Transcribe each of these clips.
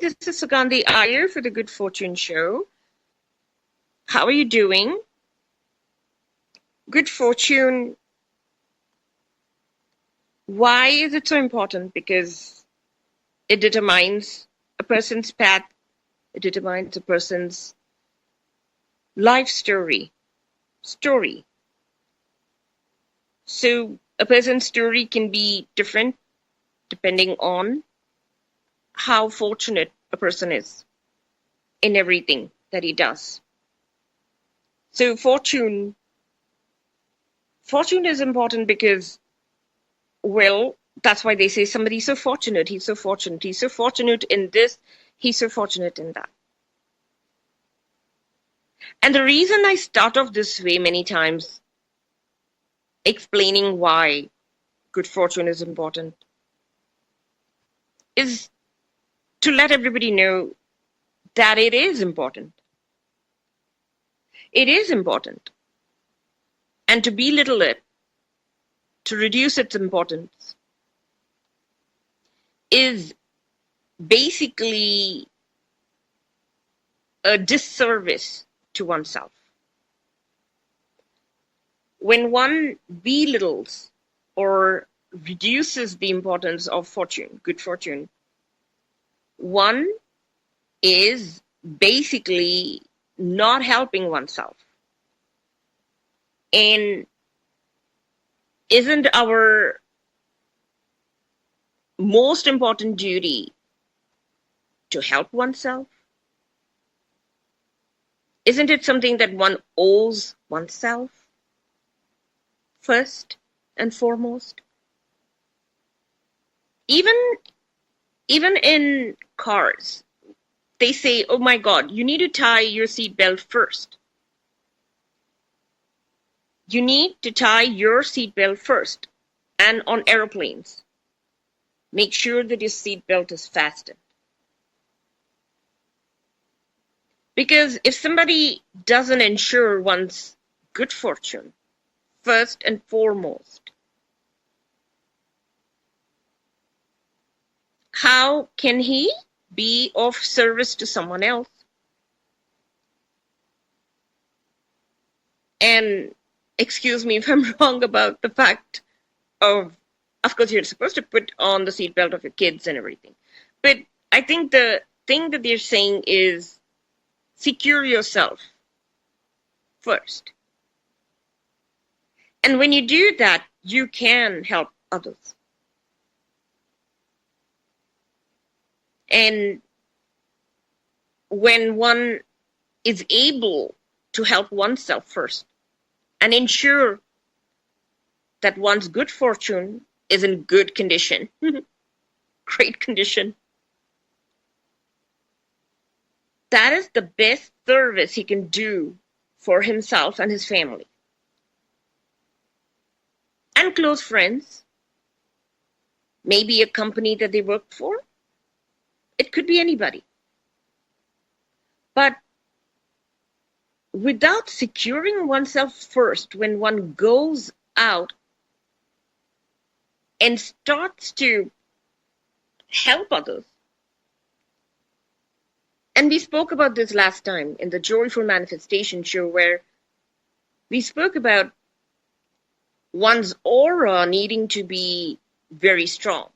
This is Sugandhi Iyer for the Good Fortune Show. How are you doing? Good fortune. Why is it so important? Because it determines a person's path, it determines a person's life story. So a person's story can be different depending on how fortunate a person is in everything that he does. So fortune is important because, well, that's why they say somebody's so fortunate, he's so fortunate, he's so fortunate in this, he's so fortunate in that. And the reason I start off this way many times, explaining why good fortune is important, is to let everybody know that it is important. It is important. And to belittle it, to reduce its importance, is basically a disservice to oneself. When one belittles or reduces the importance of fortune, good fortune, one is basically not helping oneself. And isn't our most important duty to help oneself? Isn't it something that one owes oneself first and foremost? Even in cars, they say, oh my God, you need to tie your seatbelt first. You need to tie your seatbelt first. And on airplanes, make sure that your seatbelt is fastened. Because if somebody doesn't ensure one's good fortune, first and foremost, how can he be of service to someone else? And excuse me if I'm wrong about the fact of course, you're supposed to put on the seatbelt of your kids and everything. But I think the thing that they're saying is secure yourself first. And when you do that, you can help others. And when one is able to help oneself first and ensure that one's good fortune is in good condition, great condition, that is the best service he can do for himself and his family. And close friends, maybe a company that they work for. It could be anybody. But without securing oneself first, when one goes out and starts to help others, and we spoke about this last time in the Joyful Manifestation show, where we spoke about one's aura needing to be very strong.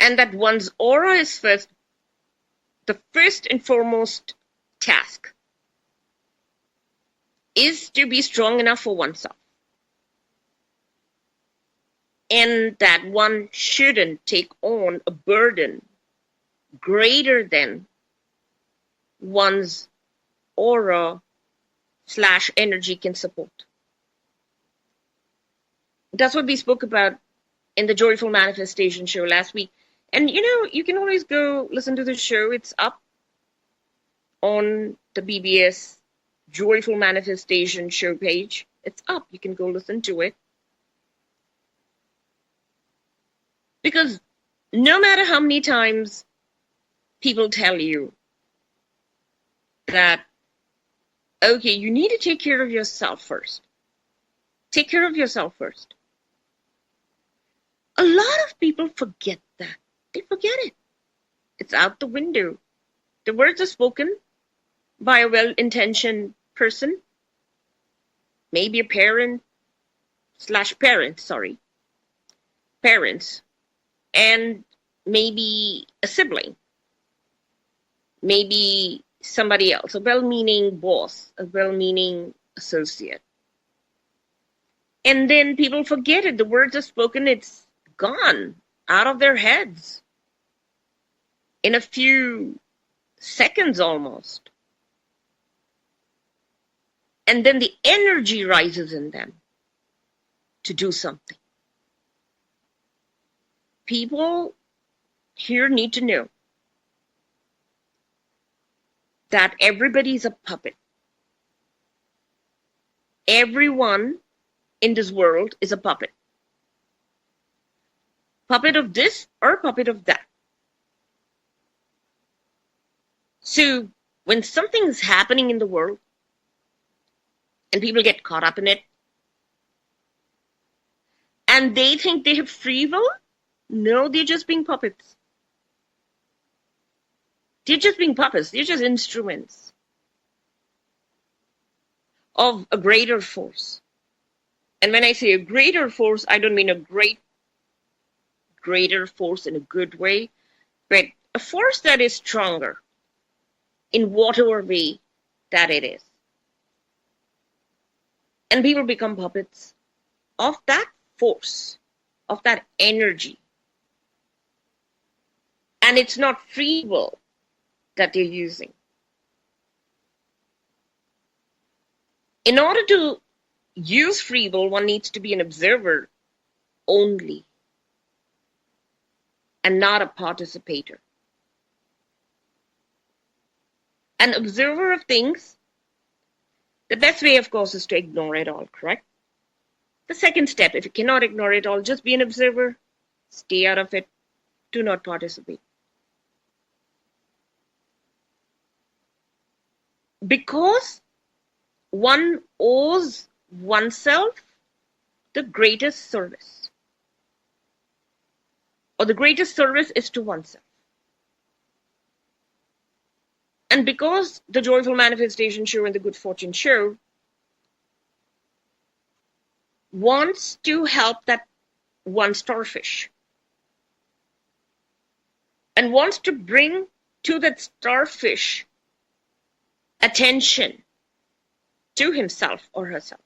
And that one's aura is the first and foremost task is to be strong enough for oneself. And that one shouldn't take on a burden greater than one's aura/energy can support. That's what we spoke about in the Joyful Manifestation show last week. And you can always go listen to the show. It's up on the BBS Joyful Manifestation show page. It's up. You can go listen to it. Because no matter how many times people tell you that, okay, you need to take care of yourself first. Take care of yourself first. A lot of people forget that. They forget it. It's out the window. The words are spoken by a well-intentioned person, maybe a parent slash parent, sorry, parents, and maybe a sibling, maybe somebody else, a well-meaning boss, a well-meaning associate. And then people forget it. The words are spoken, it's gone out of their heads in a few seconds almost. And then the energy rises in them to do something. People here need to know that everybody's a puppet. Everyone in this world is a puppet. Puppet of this or puppet of that. So when something is happening in the world and people get caught up in it and they think they have free will, no, they're just being puppets. They're just being puppets. They're just instruments of a greater force. And when I say a greater force, I don't mean a greater force in a good way, but a force that is stronger in whatever way that it is. And people become puppets of that force, of that energy. And it's not free will that they're using. In order to use free will, one needs to be an observer only and not a participator. An observer of things, the best way, of course, is to ignore it all, correct? The second step, if you cannot ignore it all, just be an observer, stay out of it, do not participate. Because one owes oneself the greatest service. Or the greatest service is to oneself. And because the Joyful Manifestation Show and the Good Fortune Show wants to help that one starfish and wants to bring to that starfish attention to himself or herself.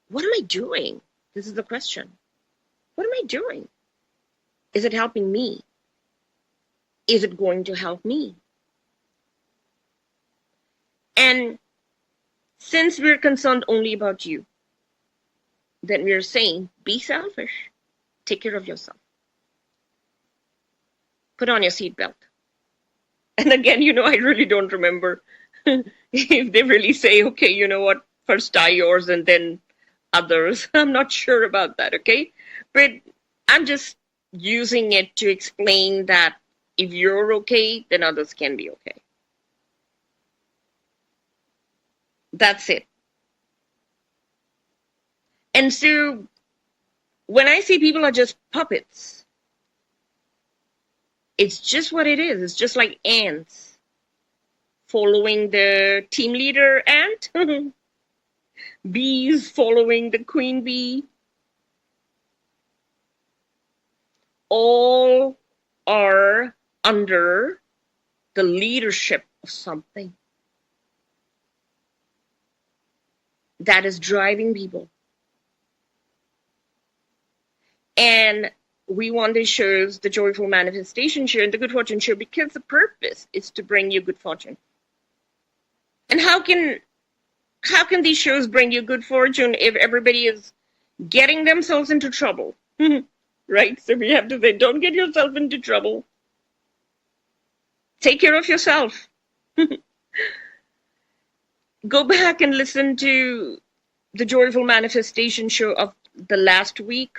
What am I doing? This is the question. What am I doing? Is it helping me? Is it going to help me? And since we're concerned only about you, then we're saying, be selfish. Take care of yourself. Put on your seatbelt. And again, I really don't remember if they really say, okay, you know what, first tie yours and then others. I'm not sure about that, okay? But I'm just using it to explain that if you're okay, then others can be okay. That's it. And so when I say people are just puppets, it's just what it is. It's just like ants following the team leader ant, bees following the queen bee. All are under the leadership of something that is driving people. And we want to show the Joyful Manifestation Show and the Good Fortune Show because the purpose is to bring you good fortune. And how can these shows bring you good fortune if everybody is getting themselves into trouble? Right? So we have to say, don't get yourself into trouble. Take care of yourself. Go back and listen to the Joyful Manifestation Show of the last week.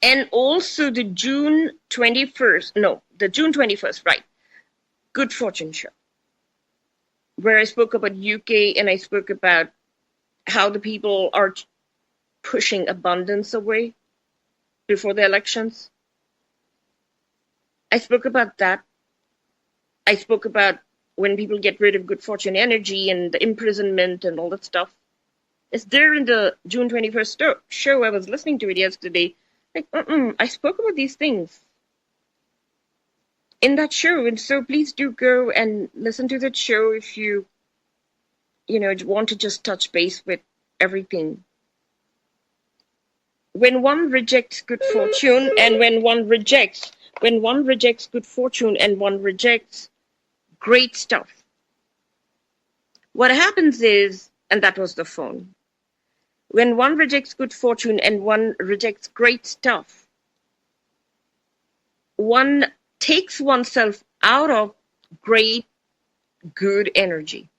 And also the June 21st, right, Good Fortune Show, where I spoke about UK and I spoke about how the people are pushing abundance away before the elections. I spoke about that. I spoke about when people get rid of good fortune energy and the imprisonment and all that stuff. It's there in the June 21st show. I was listening to it yesterday. Like, I spoke about these things in that show. And so please do go and listen to that show if you want to just touch base with everything. When one rejects good fortune and when one rejects good fortune and one rejects great stuff, what happens is, and that was the phone, when one rejects good fortune and one rejects great stuff, one takes oneself out of great, good energy.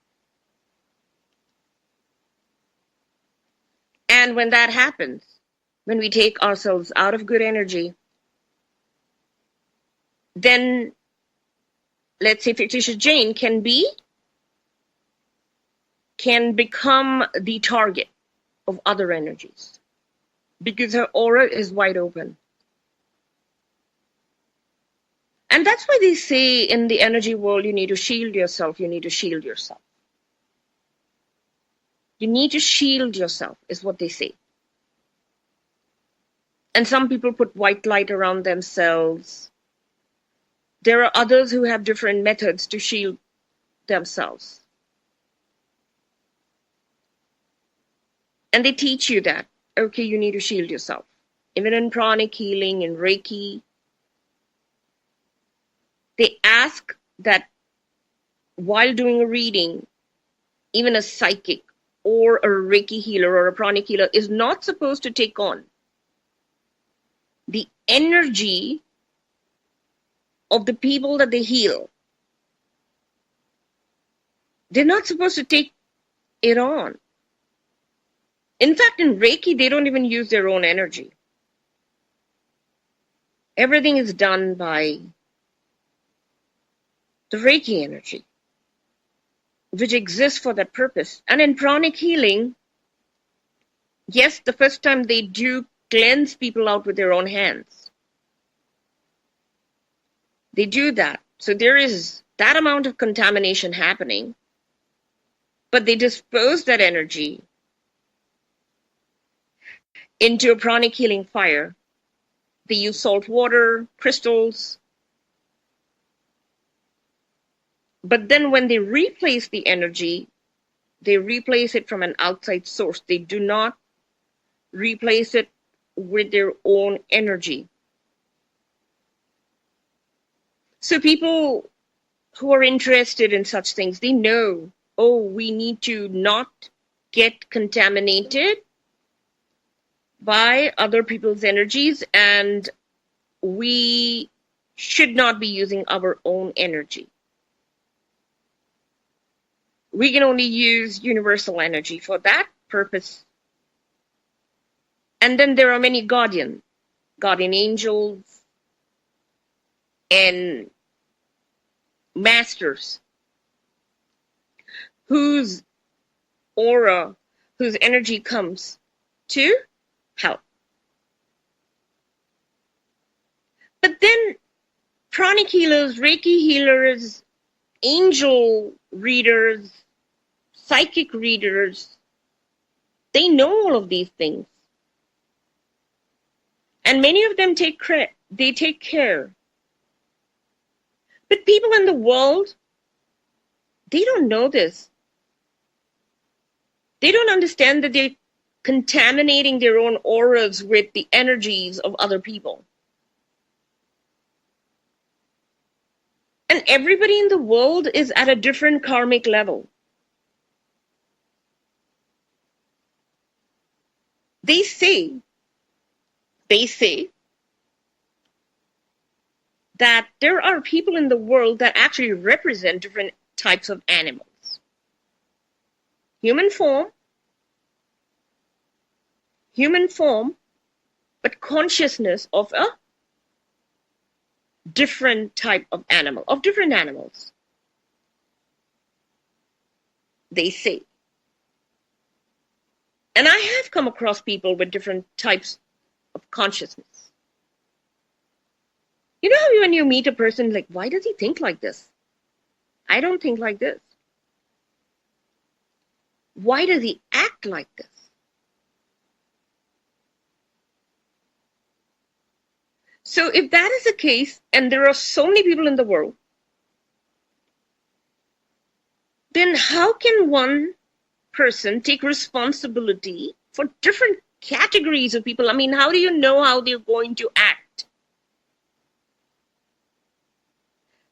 And when that happens, when we take ourselves out of good energy, then let's say fictitious Jane can become the target of other energies because her aura is wide open. And that's why they say in the energy world, you need to shield yourself. You need to shield yourself. You need to shield yourself, is what they say. And some people put white light around themselves. There are others who have different methods to shield themselves. And they teach you that, okay, you need to shield yourself. Even in pranic healing, in Reiki, they ask that while doing a reading, even a psychic or a Reiki healer or a pranic healer is not supposed to take on the energy of the people that they heal. They're not supposed to take it on. In fact, in Reiki, they don't even use their own energy. Everything is done by the Reiki energy, which exists for that purpose. And in pranic healing, yes, the first time they do cleanse people out with their own hands. They do that. So there is that amount of contamination happening, but they dispose that energy into a pranic healing fire. They use salt water, crystals. But then when they replace the energy, they replace it from an outside source. They do not replace it with their own energy. So people who are interested in such things, they know, oh, we need to not get contaminated by other people's energies, and we should not be using our own energy. We can only use universal energy for that purpose. And then there are many guardian angels and masters whose aura, whose energy comes to help. But then pranic healers, Reiki healers, angel readers, psychic readers, they know all of these things. And many of them take care. But people in the world, they don't know this. They don't understand that they're contaminating their own auras with the energies of other people. And everybody in the world is at a different karmic level. They say that there are people in the world that actually represent different types of animals. Human form, but consciousness of a different type of animal, of different animals. They say. And I have come across people with different types of consciousness. You know how when you meet a person, like, why does he think like this? I don't think like this. Why does he act like this? So if that is the case, and there are so many people in the world, then how can one person take responsibility for different categories of people? I mean, how do you know how they're going to act?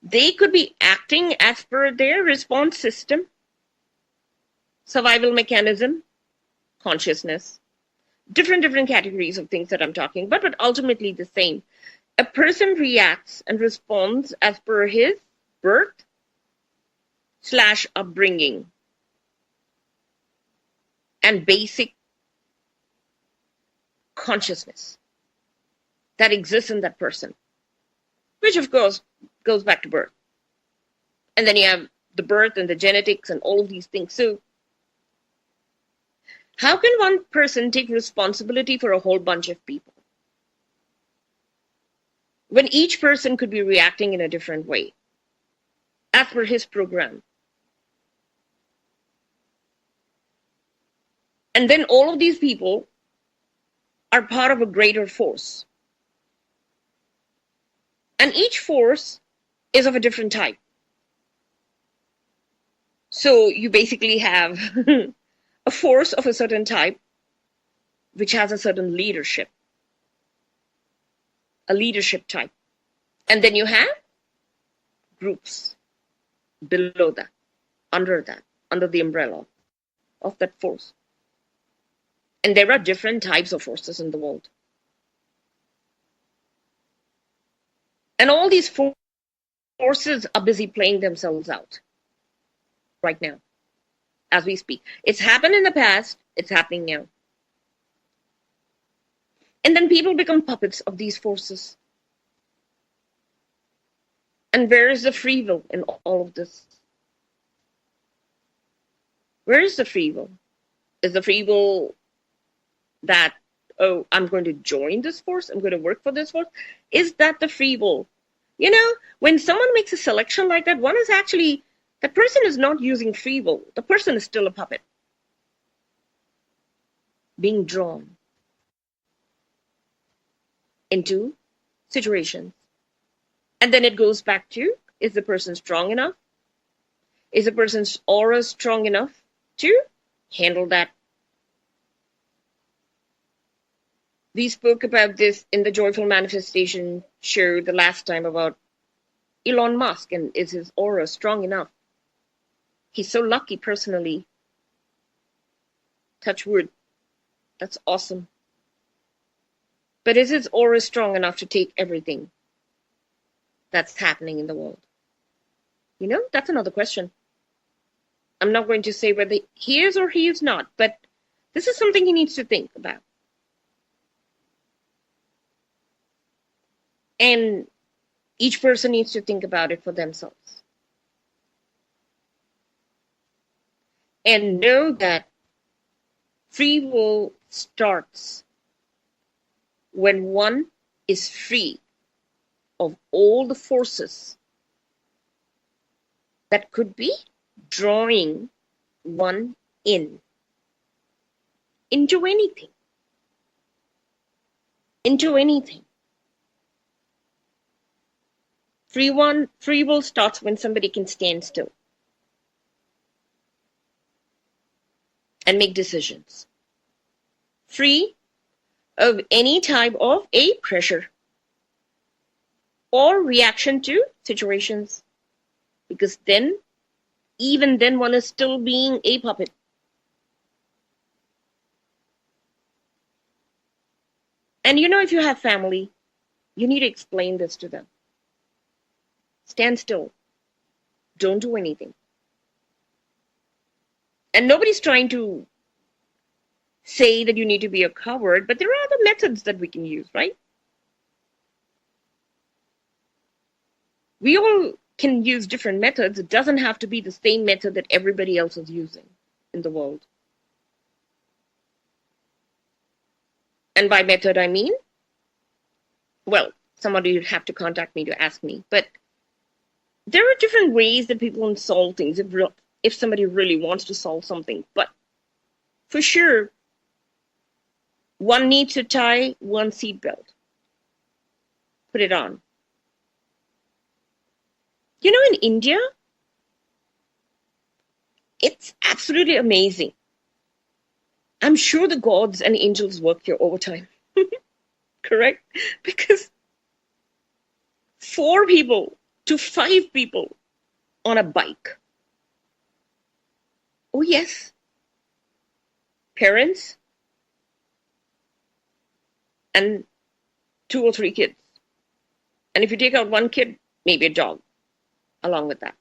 They could be acting as per their response system, survival mechanism, consciousness, different categories of things that I'm talking about, but ultimately the same. A person reacts and responds as per his birth / upbringing and basic consciousness that exists in that person, which of course goes back to birth. And then you have the birth and the genetics and all of these things. So how can one person take responsibility for a whole bunch of people when each person could be reacting in a different way as per his program? And then all of these people are part of a greater force. And each force is of a different type. So you basically have a force of a certain type, which has a certain leadership, a leadership type. And then you have groups below that, under the umbrella of that force. And there are different types of forces in the world. And all these forces are busy playing themselves out right now, as we speak. It's happened in the past, it's happening now. And then people become puppets of these forces. And where is the free will in all of this? Where is the free will? Is the free will that, oh, I'm going to join this force, I'm going to work for this force? Is that the free will? You know, when someone makes a selection like that, one is actually, the person is not using free will. The person is still a puppet being drawn into situations. And then it goes back to, is the person strong enough? Is the person's aura strong enough to handle that? We spoke about this in the Joyful Manifestation show the last time about Elon Musk and is his aura strong enough? He's so lucky personally. Touch wood. That's awesome. But is his aura strong enough to take everything that's happening in the world? You know, that's another question. I'm not going to say whether he is or he is not, but this is something he needs to think about. And each person needs to think about it for themselves. And know that free will starts when one is free of all the forces that could be drawing one into anything. Into anything. Free will starts when somebody can stand still and make decisions. Free of any type of a pressure or reaction to situations. Because then, even then, one is still being a puppet. And you know, if you have family, you need to explain this to them. Stand still. Don't do anything. And nobody's trying to say that you need to be a coward, but there are other methods that we can use, right? We all can use different methods. It doesn't have to be the same method that everybody else is using in the world. And by method, I mean, well, somebody would have to contact me to ask me. But there are different ways that people can solve things if somebody really wants to solve something. But for sure, one needs to tie one seatbelt. Put it on. You know, in India, it's absolutely amazing. I'm sure the gods and angels work here overtime. Correct? Because 4 people to 5 people on a bike. Oh, yes. Parents and 2 or 3 kids. And if you take out one kid, maybe a dog along with that.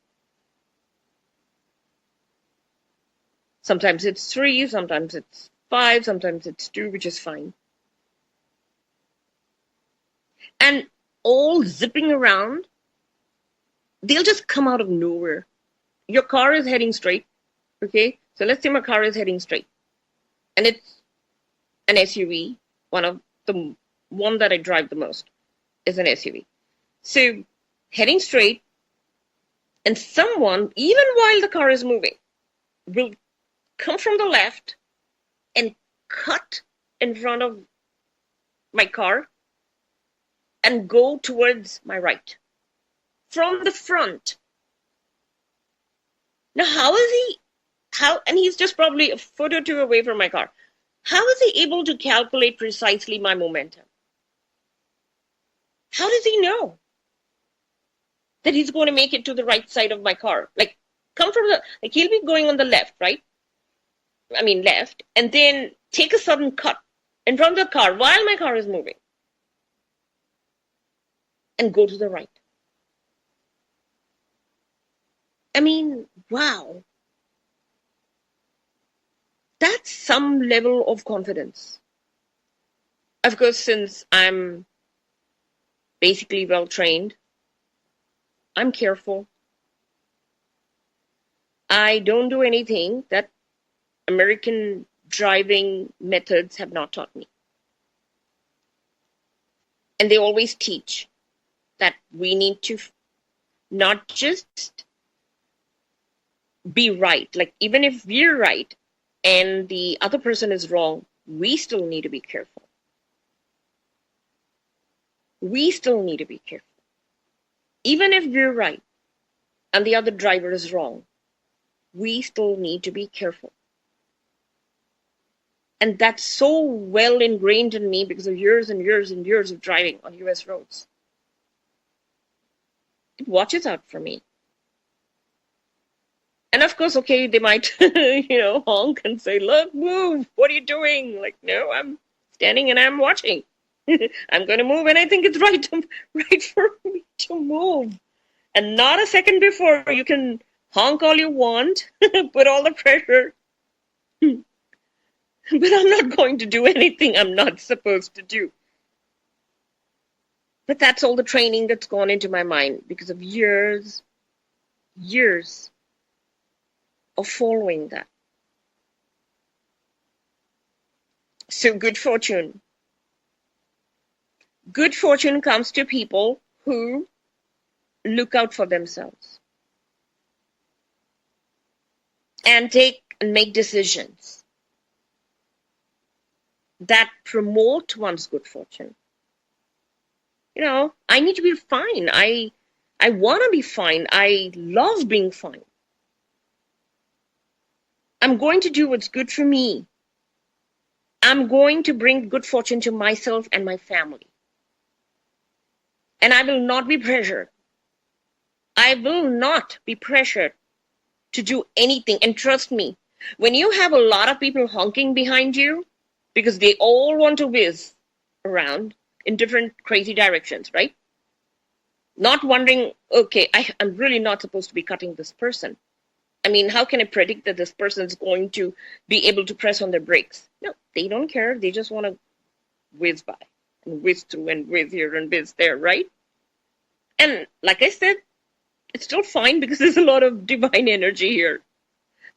Sometimes it's 3, sometimes it's 5, sometimes it's 2, which is fine. And all zipping around, they'll just come out of nowhere. Your car is heading straight, okay? So let's say my car is heading straight. And it's an SUV, one that I drive the most is an SUV. So heading straight, and someone, even while the car is moving, will come from the left and cut in front of my car and go towards my right from the front. Now, and he's just probably a foot or 2 away from my car. How is he able to calculate precisely my momentum? How does he know that he's going to make it to the right side of my car? Like, he'll be going on the left, right? Left, and then take a sudden cut in front of the car while my car is moving and go to the right. Wow. That's some level of confidence. Of course, since I'm basically well trained, I'm careful. I don't do anything that American driving methods have not taught me. And they always teach that we need to not just be right. Like, even if we're right and the other person is wrong, we still need to be careful. We still need to be careful. Even if we're right and the other driver is wrong, we still need to be careful. And that's so well ingrained in me because of years and years and years of driving on US roads. It watches out for me. And of course, okay, they might, honk and say, look, move, what are you doing? Like, no, I'm standing and I'm watching. I'm going to move, and I think it's right for me to move. And not a second before, you can honk all you want, put all the pressure. But I'm not going to do anything I'm not supposed to do. But that's all the training that's gone into my mind because of years of following that. So good fortune. Good fortune comes to people who look out for themselves and make decisions that promote one's good fortune. I need to be fine. I want to be fine. I love being fine. I'm going to do what's good for me. I'm going to bring good fortune to myself and my family. And I will not be pressured. I will not be pressured to do anything. And trust me, when you have a lot of people honking behind you, because they all want to whiz around in different crazy directions, right? Not wondering, okay, I'm really not supposed to be cutting this person. How can I predict that this person is going to be able to press on their brakes? No, they don't care. They just want to whiz by and whiz through and whiz here and whiz there, right? And like I said, it's still fine because there's a lot of divine energy here.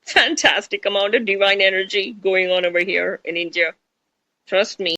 Fantastic amount of divine energy going on over here in India. Trust me.